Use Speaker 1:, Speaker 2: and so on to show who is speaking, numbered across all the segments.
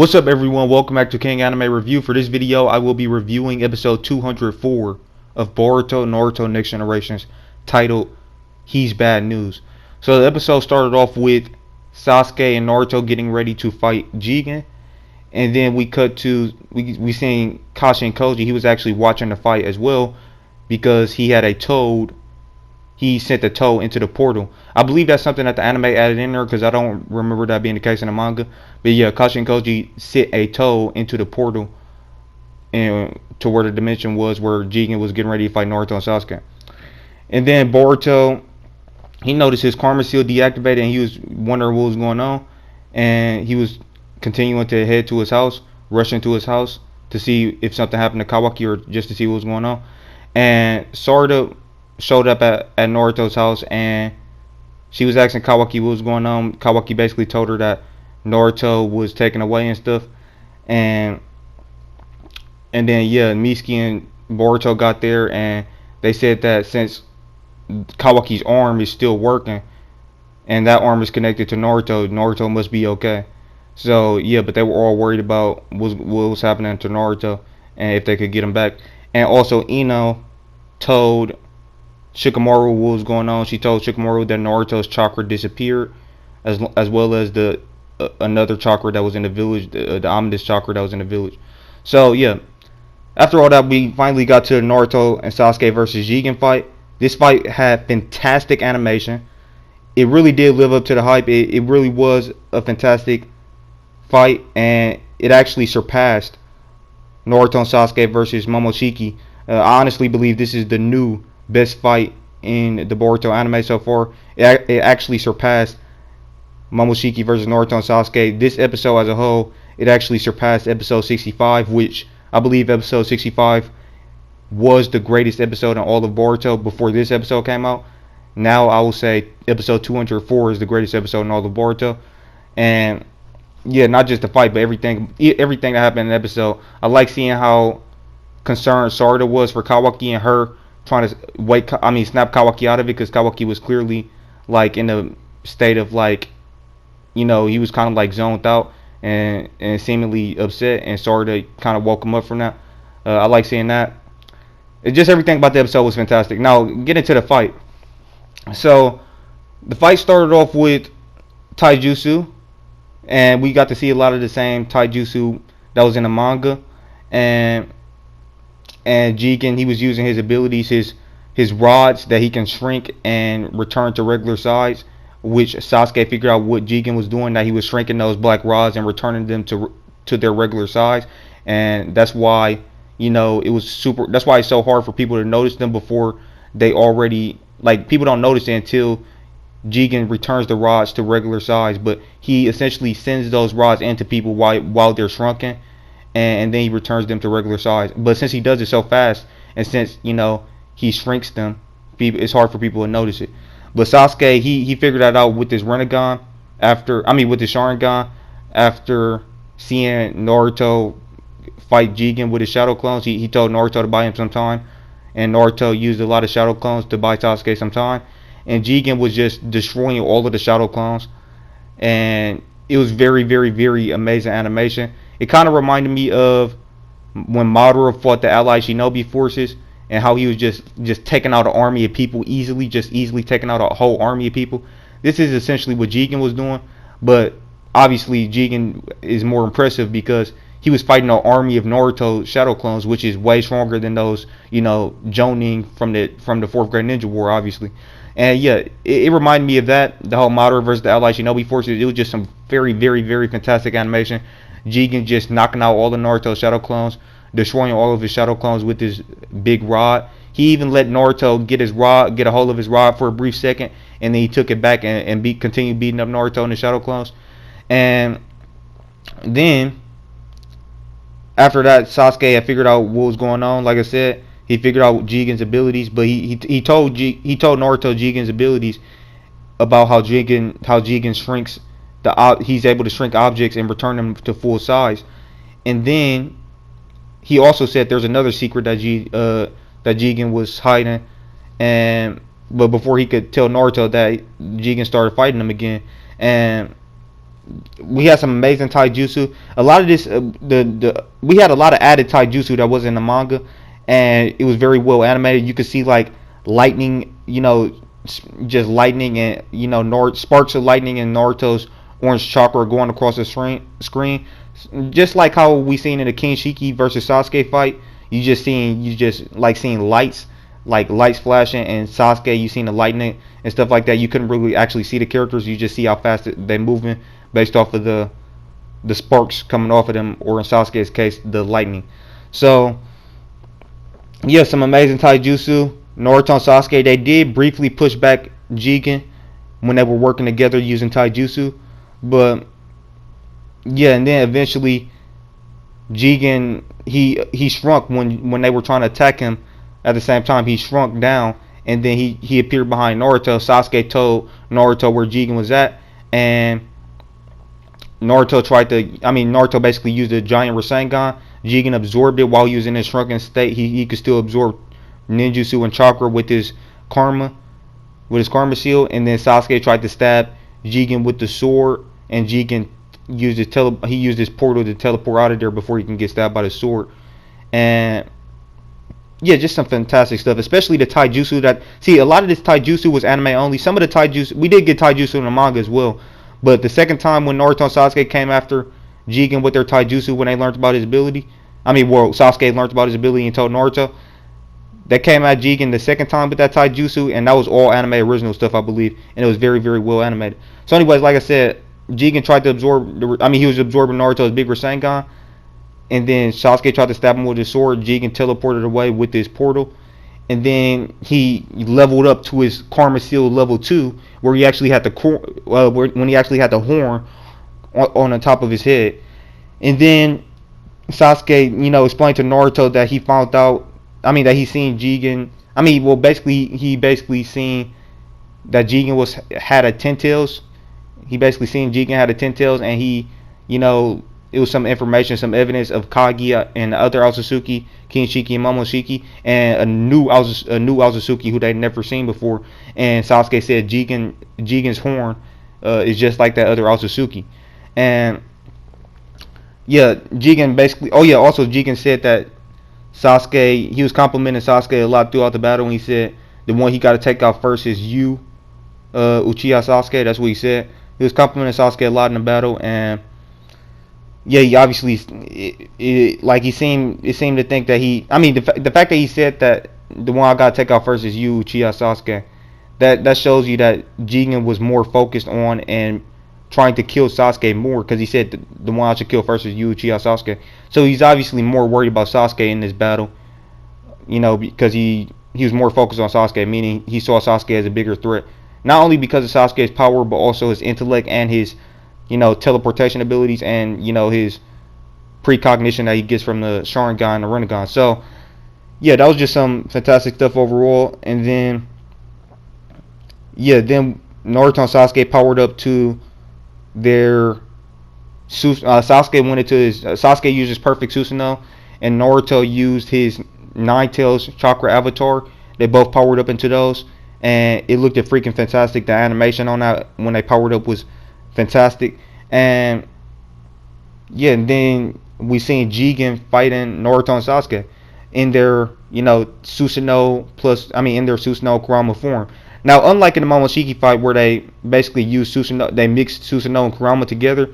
Speaker 1: What's up, everyone? Welcome back to King Anime Review. For this video, I will be reviewing episode 204 of Boruto Naruto Next Generations, titled He's Bad News. So the episode started off with Sasuke and Naruto getting ready to fight Jigen, and then we cut to we seeing Kashi and Koji. He was actually watching the fight as well because he had a toad. He sent the toe into the portal. I believe that's something that the anime added in there because I don't remember that being the case in the manga. But yeah, Kashi and Koji sent a toe into the portal and to where the dimension was where Jigen was getting ready to fight Naruto and Sasuke. And then Boruto, he noticed his karma seal deactivated and he was wondering what was going on. And he was continuing to head to his house, rushing to his house to see if something happened to Kawaki or just to see what was going on. And Sarda showed up at Naruto's house and she was asking Kawaki what was going on. Kawaki basically told her that Naruto was taken away and stuff. And then yeah, Mitsuki and Boruto got there and they said that since Kawaki's arm is still working and that arm is connected to Naruto must be okay. So yeah, but they were all worried about what was happening to Naruto and if they could get him back. And also Ino told Shikamaru what was going on. She told Shikamaru that Naruto's chakra disappeared, as well as the another chakra that was in the village, the ominous chakra that was in the village. So yeah, after all that, we finally got to the Naruto and Sasuke versus Jigen fight. This fight had fantastic animation. It really did live up to the hype. It really was a fantastic fight, and it actually surpassed Naruto and Sasuke versus Momoshiki. I honestly believe this is the new best fight in the Boruto anime so far. It actually surpassed Momoshiki versus Naruto and Sasuke. This episode as a whole, it actually surpassed episode 65, which I believe episode 65 was the greatest episode in all of Boruto before this episode came out. Now I will say episode 204 is the greatest episode in all of Boruto. And yeah, not just the fight, but everything that happened in the episode. I like seeing how concerned Sarda was for Kawaki and her trying to snap Kawaki out of it, because Kawaki was clearly like in a state of like, you know, he was kind of like zoned out and seemingly upset, and Sarda kind of woke him up from that. I like seeing that. It just everything about the episode was fantastic. Now get into the fight. So the fight started off with taijutsu, and we got to see a lot of the same taijutsu that was in the manga. And Jigen, he was using his abilities, his rods that he can shrink and return to regular size, which Sasuke figured out what Jigen was doing, that he was shrinking those black rods and returning them to their regular size. And that's why, you know, that's why it's so hard for people to notice them before they already, like, people don't notice it until Jigen returns the rods to regular size, but he essentially sends those rods into people while they're shrunken, and then he returns them to regular size. But since he does it so fast, and since, you know, he shrinks them, it's hard for people to notice it. But Sasuke, he figured that out with his Rinnegan with his Sharingan, after seeing Naruto fight Jigen with his shadow clones. He told Naruto to buy him some time, and Naruto used a lot of shadow clones to buy Sasuke some time, and Jigen was just destroying all of the shadow clones, and it was very, very, very amazing animation. It kind of reminded me of when Madara fought the Allied Shinobi forces, and how he was just taking out an army of people easily taking out a whole army of people. This is essentially what Jigen was doing, but obviously Jigen is more impressive because he was fighting an army of Naruto shadow clones, which is way stronger than those, you know, Jonin from the 4th Great Ninja War, obviously. And yeah, it reminded me of that, the whole Madara versus the Allied Shinobi forces. It was just some very, very, very fantastic animation. Jigen just knocking out all the Naruto shadow clones, destroying all of his shadow clones with his big rod. He even let Naruto get a hold of his rod for a brief second, and then he took it back and continued beating up Naruto and the shadow clones. And then after that, Sasuke had figured out what was going on. Like I said, he figured out Jigen's abilities, but he told Naruto Jigen's abilities about how Jigen shrinks he's able to shrink objects and return them to full size. And then he also said there's another secret that Jigen was hiding, but before he could tell Naruto that, Jigen started fighting him again. And we had some amazing taijutsu. A lot of this, the we had a lot of added taijutsu that was in the manga, and it was very well animated. You could see like lightning, just lightning and sparks of lightning and Naruto's orange chakra going across the screen, just like how we seen in the King Shiki versus Sasuke fight. You just like seeing lights, like lights flashing, and Sasuke, you seen the lightning and stuff like that. You couldn't really actually see the characters. You just see how fast they're moving based off of the sparks coming off of them, or in Sasuke's case, the lightning. So yeah, some amazing taijutsu. Naruto and Sasuke, they did briefly push back Jigen when they were working together using taijutsu, but yeah, and then eventually Jigen, he shrunk when they were trying to attack him. At the same time, he shrunk down, and then he appeared behind Naruto. Sasuke told Naruto where Jigen was at, and Naruto basically used a giant Rasengan. Jigen absorbed it while he was in his shrunken state. He could still absorb ninjutsu and chakra with his karma seal, and then Sasuke tried to stab Jigen with the sword, and Jigen used his portal to teleport out of there before he can get stabbed by the sword. And yeah, just some fantastic stuff, especially the taijutsu. A lot of this taijutsu was anime only. Some of the taijutsu, we did get taijutsu in the manga as well, but the second time when Naruto and Sasuke came after Jigen with their taijutsu, when they learned about his ability, Sasuke learned about his ability and told Naruto, they came at Jigen the second time with that taijutsu, and that was all anime original stuff, I believe, and it was very, very well animated. So anyways, like I said, Jigen tried to he was absorbing Naruto's big Rasengan, and then Sasuke tried to stab him with his sword. Jigen teleported away with his portal, and then he leveled up to his Karma Seal level 2, where he actually had when he actually had the horn on the top of his head. And then Sasuke, explained to Naruto that he found out, that he seen Jigen. He basically seen that Jigen had a 10 tails. He basically seen Jigen had a 10 tails, and he, it was some information, some evidence of Kaguya and the other Otsutsuki, King Shiki and Momoshiki, and a new Otsutsuki who they'd never seen before. And Sasuke said Jigen's horn is just like that other Otsutsuki. And yeah, Jigen basically. Oh yeah, also Jigen said that Sasuke, he was complimenting Sasuke a lot throughout the battle, and he said the one he got to take out first is you, Uchiha Sasuke. That's what he said. He was complimenting Sasuke a lot in the battle, and yeah, he obviously it seemed to think that the fact that he said that the one I got to take out first is you, Uchiha Sasuke. That shows you that Jigen was more focused on and trying to kill Sasuke more, because he said the one I should kill first is you, Uchiha Sasuke. So he's obviously more worried about Sasuke in this battle, because he was more focused on Sasuke, meaning he saw Sasuke as a bigger threat, not only because of Sasuke's power, but also his intellect and his teleportation abilities, and his precognition that he gets from the Sharingan and the Rinnegan. So yeah, that was just some fantastic stuff overall. And then then Naruto and Sasuke powered up to their Sasuke went into his Sasuke used his perfect Susanoo, and Naruto used his Nine Tails Chakra Avatar. They both powered up into those, and it looked freaking fantastic. The animation on that when they powered up was fantastic. And yeah, and then we seen Jigen fighting Naruto and Sasuke in their Susanoo in their Susanoo Kurama form. Now, unlike in the Momoshiki fight where they basically used Susanoo, they mixed Susanoo and Kurama together,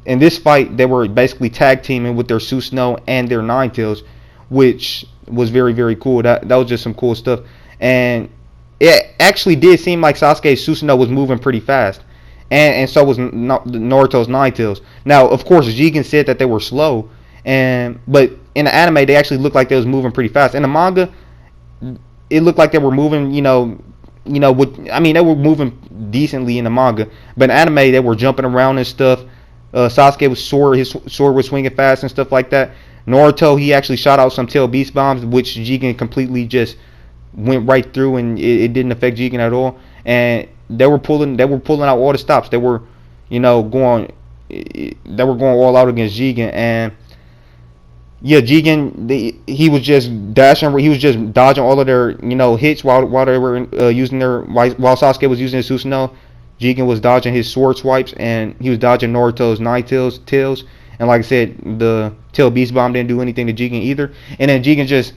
Speaker 1: in this fight they were basically tag teaming with their Susanoo and their Nine Tails, which was very, very cool. That was just some cool stuff. And it actually did seem like Sasuke's Susanoo was moving pretty fast, and so was Naruto's Nine Tails. Now, of course, Jigen said that they were slow, but in the anime they actually looked like they was moving pretty fast. In the manga, it looked like they were moving, they were moving decently in the manga, but in anime they were jumping around and stuff. Sasuke his sword was swinging fast and stuff like that. Naruto, he actually shot out some tail beast bombs, which Jigen completely just went right through, and it didn't affect Jigen at all. And they were pulling out all the stops. They were going all out against Jigen. And yeah, Jigen, he was just dashing, he was just dodging all of their hits while they were while Sasuke was using his Susanoo. Jigen was dodging his sword swipes, and he was dodging Naruto's nine tails. And like I said, the tail beast bomb didn't do anything to Jigen either. And then Jigen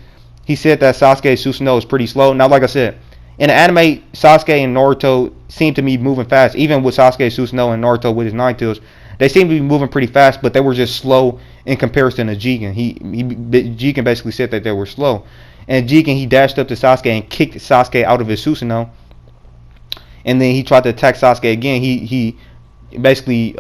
Speaker 1: he said that Sasuke Susanoo was pretty slow. Now, like I said, in the anime, Sasuke and Naruto seem to be moving fast. Even with Sasuke Susanoo and Naruto with his nine tails, they seem to be moving pretty fast, but they were just slow in comparison to Jigen. Jigen basically said that they were slow. And Jigen, he dashed up to Sasuke and kicked Sasuke out of his Susanoo. And then he tried to attack Sasuke again. He basically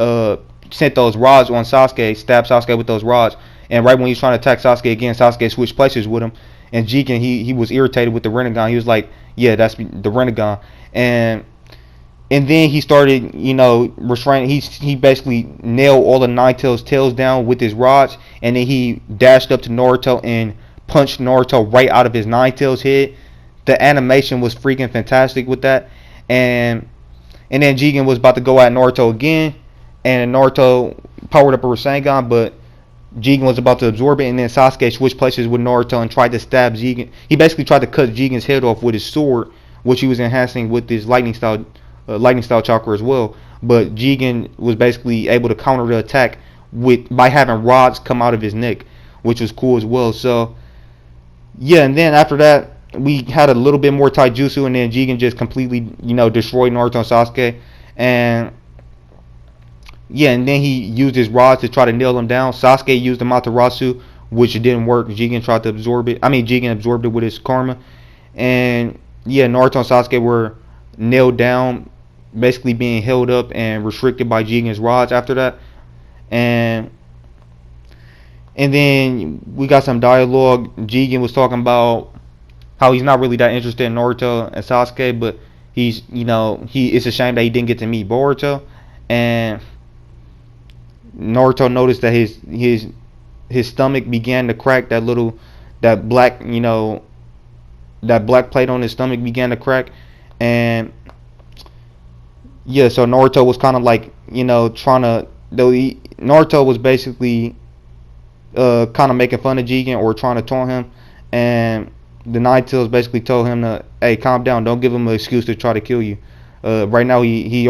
Speaker 1: sent those rods on Sasuke, stabbed Sasuke with those rods. And right when he was trying to attack Sasuke again, Sasuke switched places with him. And Jigen, he was irritated with the Rinnegan. He was like, yeah, that's the Rinnegan. And then he started, restraining. He basically nailed all the Nine Tails tails down with his rods. And then he dashed up to Naruto and punched Naruto right out of his Nine Tails head. The animation was freaking fantastic with that. And then Jigen was about to go at Naruto again. And Naruto powered up a Rasengan, but Jigen was about to absorb it, and then Sasuke switched places with Naruto and tried to stab Jigen. He basically tried to cut Jigen's head off with his sword, which he was enhancing with his lightning style chakra as well. But Jigen was basically able to counter the attack by having rods come out of his neck, which was cool as well. So yeah, and then after that we had a little bit more taijutsu, and then Jigen just completely destroyed Naruto and Sasuke. And yeah, and then he used his rods to try to nail him down. Sasuke used the Amaterasu, which didn't work. Jigen tried to absorb it. Jigen absorbed it with his karma. And yeah, Naruto and Sasuke were nailed down, basically being held up and restricted by Jigen's rods after that. And then we got some dialogue. Jigen was talking about how he's not really that interested in Naruto and Sasuke, but it's a shame that he didn't get to meet Boruto. And Naruto noticed that his stomach began to crack. That black plate on his stomach began to crack. And yeah, so Naruto was kind of like Naruto was basically kind of making fun of Jigen or trying to taunt him. And the Nine Tails basically told him to, hey, calm down, don't give him an excuse to try to kill you. Right now he's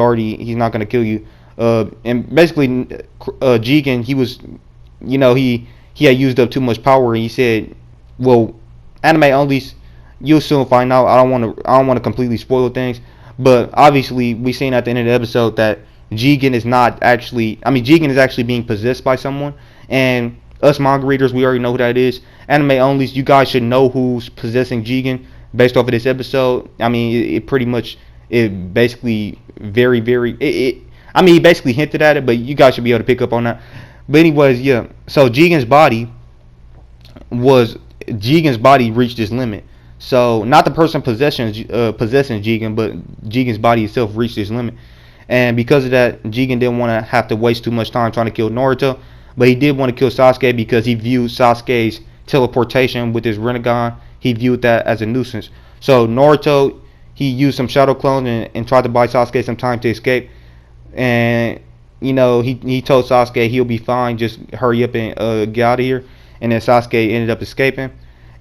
Speaker 1: not going to kill you. And basically Jigen, he had used up too much power, and he said, well, anime onlys, you'll soon find out. I don't want to completely spoil things, but obviously we seen at the end of the episode that Jigen is Jigen is actually being possessed by someone. And us manga readers, we already know who that is. Anime onlys, you guys should know who's possessing Jigen based off of this episode. It basically very, very, he basically hinted at it, but you guys should be able to pick up on that. But anyways, yeah. So Jigen's body reached its limit. So not the person possessing Jigen, but Jigen's body itself reached its limit. And because of that, Jigen didn't want to have to waste too much time trying to kill Naruto, but he did want to kill Sasuke because he viewed Sasuke's teleportation with his Rinnegan. He viewed that as a nuisance. So Naruto, he used some shadow clones and tried to buy Sasuke some time to escape. And he told Sasuke he'll be fine, just hurry up and get out of here. And then Sasuke ended up escaping.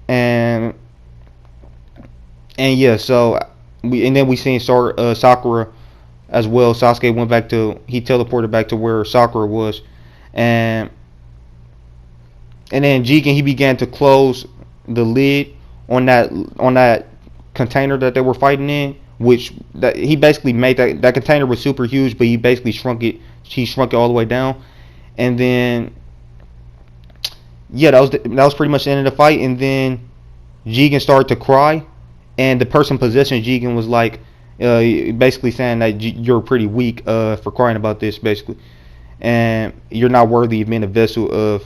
Speaker 1: And yeah, so we seen Sakura as well. Sasuke he teleported back to where Sakura was. And then Jigen, he began to close the lid on that container that they were fighting in, which he basically made that container was super huge, but he basically shrunk it. He shrunk it all the way down. And then yeah, that was pretty much the end of the fight. And then Jigen started to cry, and the person possessing Jigen was like, basically saying that you're pretty weak for crying about this, basically, and you're not worthy of being a vessel of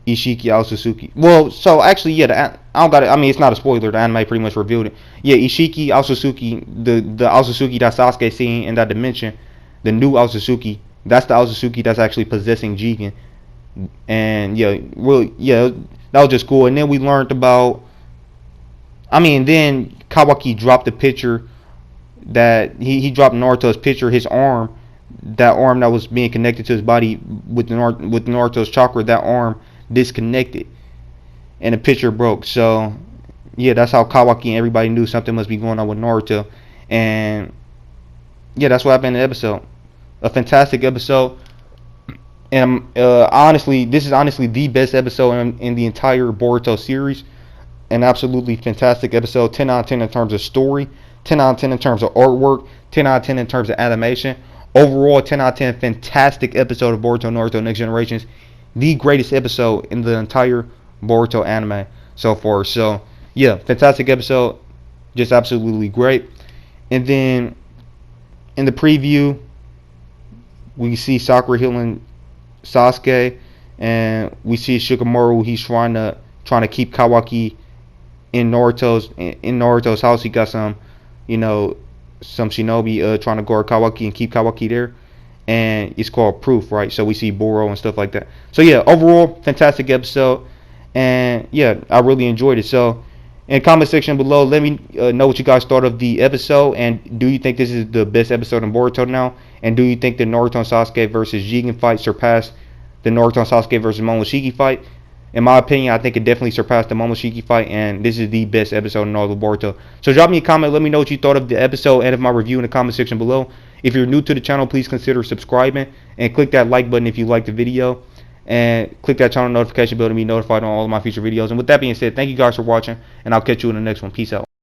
Speaker 1: Ishiki Aotsutsuki. Well, so actually, yeah, I don't got it. It's not a spoiler. The anime pretty much revealed it. Yeah, Ishiki Aotsutsuki, the Aotsutsuki that Sasuke seen in that dimension, the new Aotsutsuki, that's the Aotsutsuki that's actually possessing Jigen. And yeah, really, yeah, that was just cool. And then we learned about, then Kawaki dropped the picture that he dropped Naruto's picture, his arm, that arm that was being connected to his body with Naruto's chakra, that arm disconnected and the picture broke. So yeah, that's how Kawaki and everybody knew something must be going on with Naruto. And yeah, that's what happened in the episode. A fantastic episode. And honestly, this is honestly the best episode in the entire Boruto series. An absolutely fantastic episode. 10 out of 10 in terms of story. 10 out of 10 in terms of artwork. 10 out of 10 in terms of animation. Overall, 10 out of 10 fantastic episode of Boruto Naruto Next Generations. The greatest episode in the entire Boruto anime so far. So, yeah, fantastic episode. Just absolutely great. And then in the preview, we see Sakura healing Sasuke, and we see Shikamaru. He's trying to keep Kawaki in Naruto's house. He got some, some shinobi trying to guard Kawaki and keep Kawaki there, and it's called Proof, right? So we see Boro and stuff like that. So yeah, overall fantastic episode, and yeah, I really enjoyed it. So in the comment section below, let me know what you guys thought of the episode, and do you think this is the best episode in Boruto now? And do you think the Naruto and Sasuke versus Jigen fight surpassed the Naruto and Sasuke versus Momoshiki fight? In my opinion, I think it definitely surpassed the Momoshiki fight, and this is the best episode in all of Boruto. So drop me a comment, let me know what you thought of the episode and of my review in the comment section below. If you're new to the channel, please consider subscribing, and click that like button if you liked the video, and click that channel notification bell to be notified on all of my future videos. And with that being said, thank you guys for watching, and I'll catch you in the next one. Peace out.